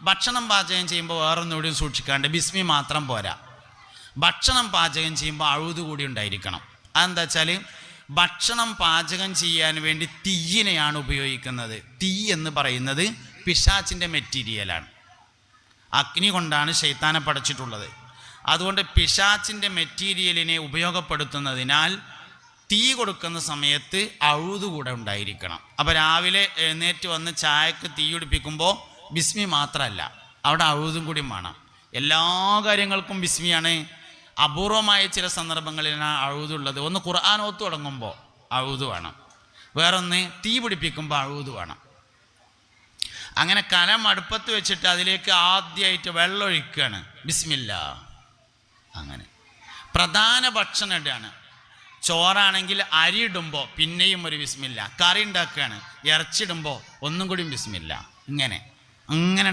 ഭക്ഷണം പാചകം ചെയ്യുമ്പോൾ വേറൊന്നുകൂടി സൂക്ഷിക്കാണ്ട് ബിസ്മി മാത്രം പോരാ. ഭക്ഷണം പാചകം ചെയ്യുമ്പോൾ അഴുത് കൂടി ഉണ്ടായിരിക്കണം. അതെന്താ വെച്ചാൽ ഭക്ഷണം പാചകം ചെയ്യാൻ വേണ്ടി തീയിനെയാണ് ഉപയോഗിക്കുന്നത്. തീ എന്ന് പറയുന്നത് പിശാചിൻ്റെ മെറ്റീരിയലാണ്. അഗ്നി കൊണ്ടാണ് ശൈത്താനെ പടച്ചിട്ടുള്ളത്. അതുകൊണ്ട് പിശാചിൻ്റെ മെറ്റീരിയലിനെ ഉപയോഗപ്പെടുത്തുന്നതിനാൽ തീ കൊടുക്കുന്ന സമയത്ത് അഴുതുകൂടെ ഉണ്ടായിരിക്കണം. അപ്പോൾ രാവിലെ എഴുന്നേറ്റ് വന്ന് ചായക്ക് തീ പിടിപ്പിക്കുമ്പോൾ ബിസ്മി മാത്രമല്ല, അവിടെ അഴുതും കൂടി വേണം. എല്ലാ കാര്യങ്ങൾക്കും ബിസ്മിയാണ്. അപൂർവമായ ചില സന്ദർഭങ്ങളിലാണ് അഴുതുള്ളത്. ഒന്ന് ഖുർആൻ ഓത്ത് തുടങ്ങുമ്പോൾ അഴുതു വേണം, വേറൊന്ന് തീ പിടിപ്പിക്കുമ്പോൾ അഴുതു വേണം. അങ്ങനെ കലം അടുപ്പത്ത് വെച്ചിട്ട് അതിലേക്ക് ആദ്യമായിട്ട് വെള്ളം ഒഴിക്കുകയാണ്, ബിസ്മില്ലാ. അങ്ങനെ പ്രധാന ഭക്ഷണം ഇടുകയാണ്. ചോറാണെങ്കിൽ അരി ഇടുമ്പോൾ പിന്നെയും ഒരു ബിസ്മില്ല. കറി ഉണ്ടാക്കുകയാണ്, ഇറച്ചിടുമ്പോൾ ഒന്നും കൂടി ബിസ്മില്ല. ഇങ്ങനെ